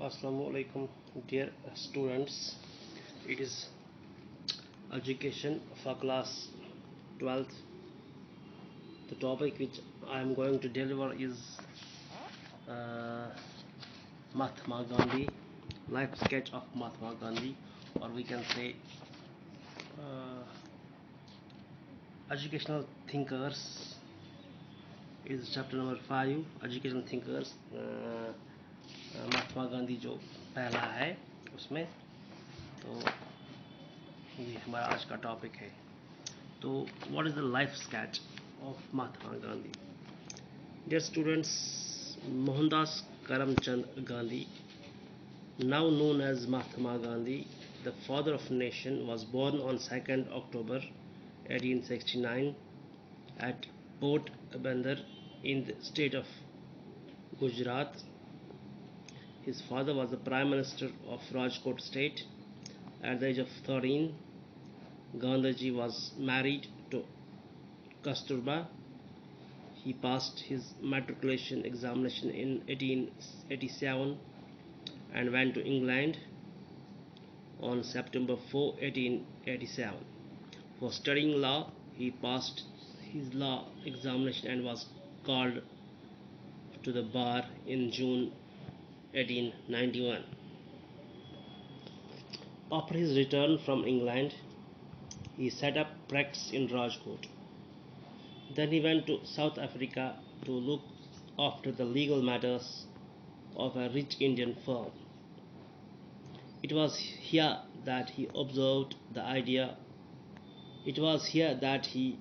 Assalamu alaikum, dear students. It is education for class 12th. The topic which I am going to deliver is uh, Mahatma Gandhi, life sketch of Mahatma Gandhi, or we can say uh, educational thinkers. Is chapter number 5, educational thinkers. Mahatma Gandhi जो पहला है उसमें, तो ये हमारा आज का topic है. तो what is the life sketch of Mahatma Gandhi? Dear students, Mohandas Karamchand Gandhi, now known as Mahatma Gandhi, the father of nation, was born on 2nd October 1869 at Port Bandar in the state of Gujarat. His father was the Prime Minister of Rajkot state. At the age of 13, Gandhiji was married to Kasturba. He passed his matriculation examination in 1887 and went to England on September 4, 1887. For studying law, he passed his law examination and was called to the bar in June 1891. After his return from England, he set up practice in Rajkot. Then he went to South Africa to look after the legal matters of a rich Indian firm. It was here that he observed the idea. It was here that he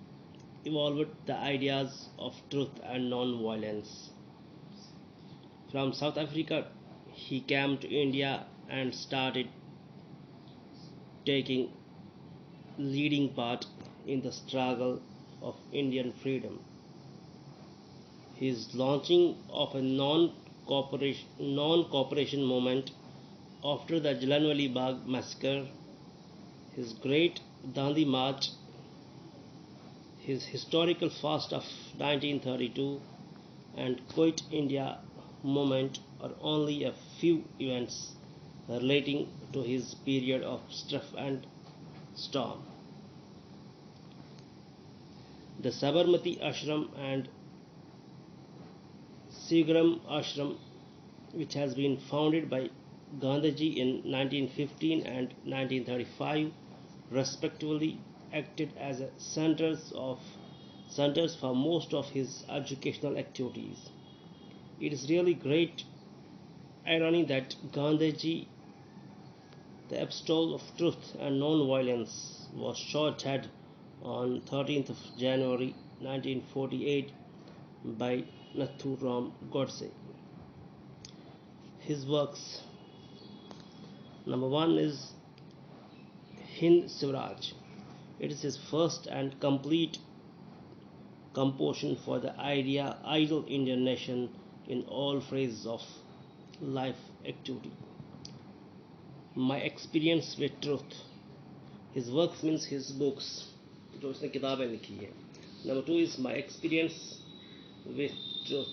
evolved the ideas of truth and non-violence. From South Africa, he came to India and started taking leading part in the struggle of Indian freedom. His launching of a non-cooperation movement after the Jallianwala Bagh massacre, his great Dandi March, his historical fast of 1932, and Quit India movement are only a few events relating to his period of strife and storm. The Sabarmati Ashram and Sigram Ashram, which has been founded by Gandhiji in 1915 and 1935, respectively, acted as a centers for most of his educational activities. It is really great irony that Gandhiji, the apostle of truth and non-violence, was shot dead on 13th of January 1948 by Nathuram Godse. His works: number 1 is Hind Swaraj. It is his first and complete composition for the ideal Indian nation in all phases of life activity. My experience with truth. His works means his books, जो उसने किताबें लिखी है. Number 2 is my experience with truth.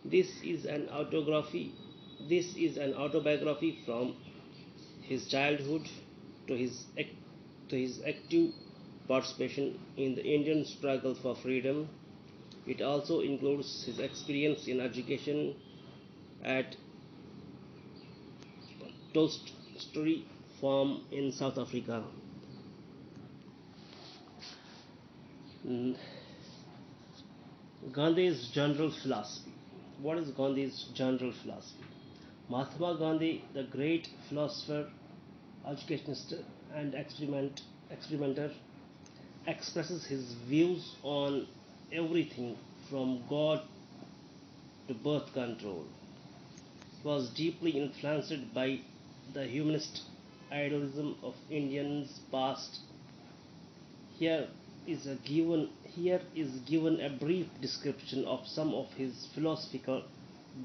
This is an autobiography from his childhood to his active participation in the Indian struggle for freedom. It also includes his experience in education at Tolstoy farm in South Africa. Gandhi's general philosophy. What is Gandhi's general philosophy? Mahatma Gandhi, the great philosopher, educationist, and experimenter, expresses his views on everything from God to birth control. He was deeply influenced by the humanist idealism of Indians past. Here is given a brief description of some of his philosophical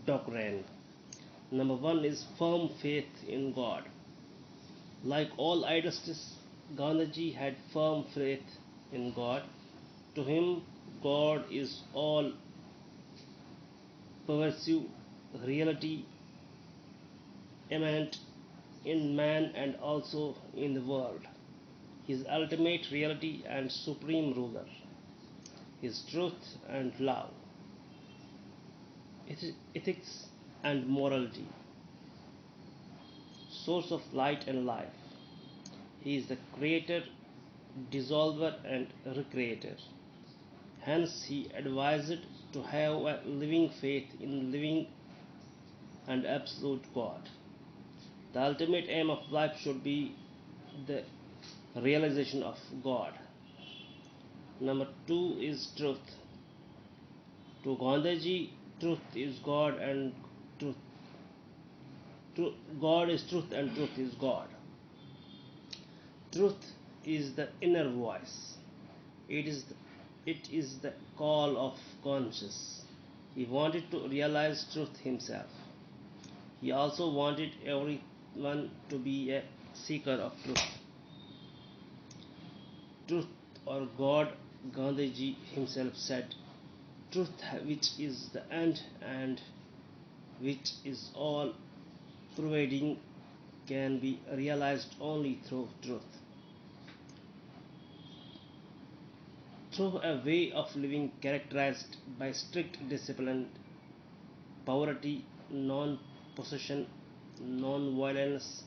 doctrine. Number 1 is firm faith in God. Like all idealists, Gandhiji had firm faith in God. To him, God is all pervasive reality immanent in man and also in the world, his ultimate reality and supreme ruler, his truth and love, ethics and morality, source of light and life. He is the creator, dissolver, and recreator. Hence, he advised to have a living faith in living and absolute God. The ultimate aim of life should be the realization of God. Number two is truth. To Gandhiji, truth is God and truth, God is truth and truth is God. Truth is the inner voice. It is the call of conscience. He wanted to realize truth himself. He also wanted everyone to be a seeker of truth. Truth or God, Gandhiji himself said, truth which is the end and which is all pervading can be realized only through truth. Through a way of living characterized by strict discipline, poverty, non possession, non violence,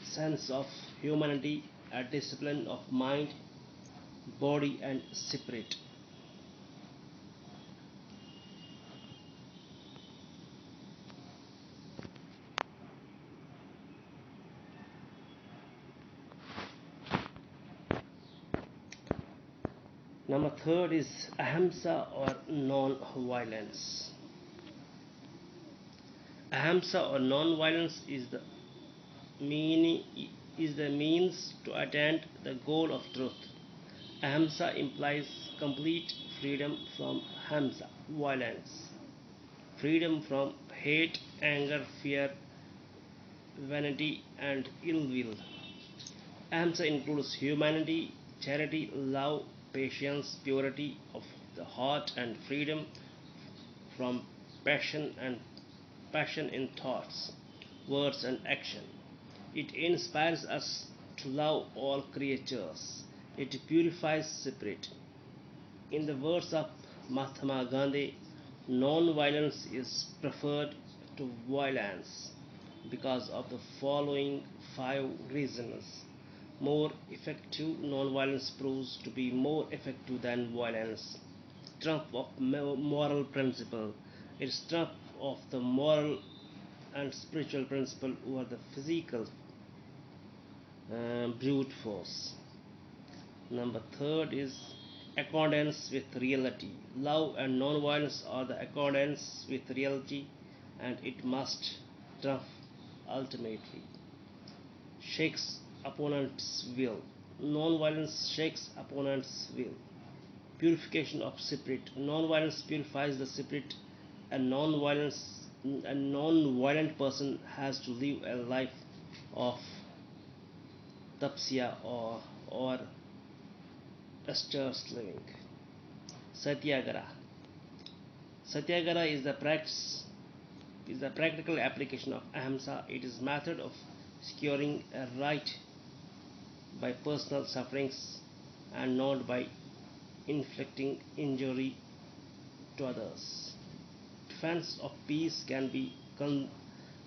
sense of humanity, a discipline of mind, body, and spirit. Number third is ahimsa or non-violence. Ahimsa or non-violence meaning is the means to attain the goal of truth. Ahimsa implies complete freedom from hamsa, violence, freedom from hate, anger, fear, vanity, and ill will. Ahimsa includes humanity, charity, love, patience, purity of the heart, and freedom from passion in thoughts, words, and action. It inspires us to love all creatures. It purifies spirit. In the words of Mahatma Gandhi, non-violence is preferred to violence because of the following five reasons. More effective non-violence proves to be more effective than violence. Trump of moral principle. It's trump of the moral and spiritual principle over the physical brute force. Number third is accordance with reality. Love and non-violence are the accordance with reality, and it must trump ultimately. Shakes opponent's will. Non-violence shakes opponent's will. Purification of spirit. Non-violence purifies the spirit. A non-violent person has to live a life of tapsya or austere living. Satyagraha. Satyagraha is the practical application of ahimsa. It is method of securing a right by personal sufferings and not by inflicting injury to others. Defense of peace can be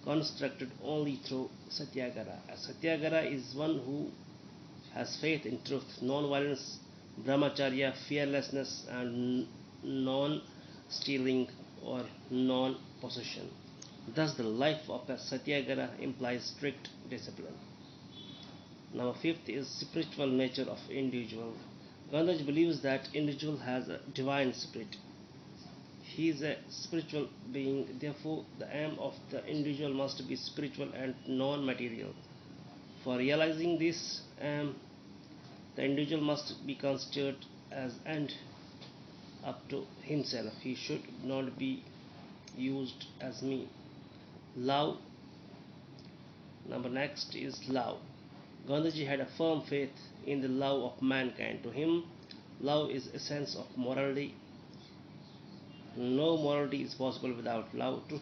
constructed only through satyagraha. A satyagraha is one who has faith in truth, non-violence, brahmacharya, fearlessness, and non-stealing or non-possession. Thus, the life of a satyagraha implies strict discipline. Now, fifth is spiritual nature of individual. Gandhi believes that individual has a divine spirit. He is a spiritual being, therefore, the aim of the individual must be spiritual and non material. For realizing this aim, the individual must be considered as end up to himself. He should not be used as me. Love. Number next is love. Gandhiji had a firm faith in the love of mankind. To him, love is essence of morality. No morality is possible without love. Truth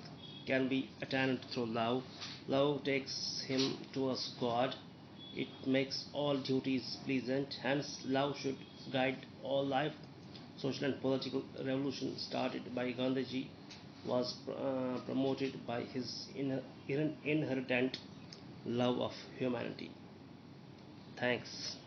can be attained through love. Love takes him towards God. It makes all duties pleasant. Hence, love should guide all life. Social and political revolution started by Gandhiji was promoted by his inherent love of humanity. Thanks.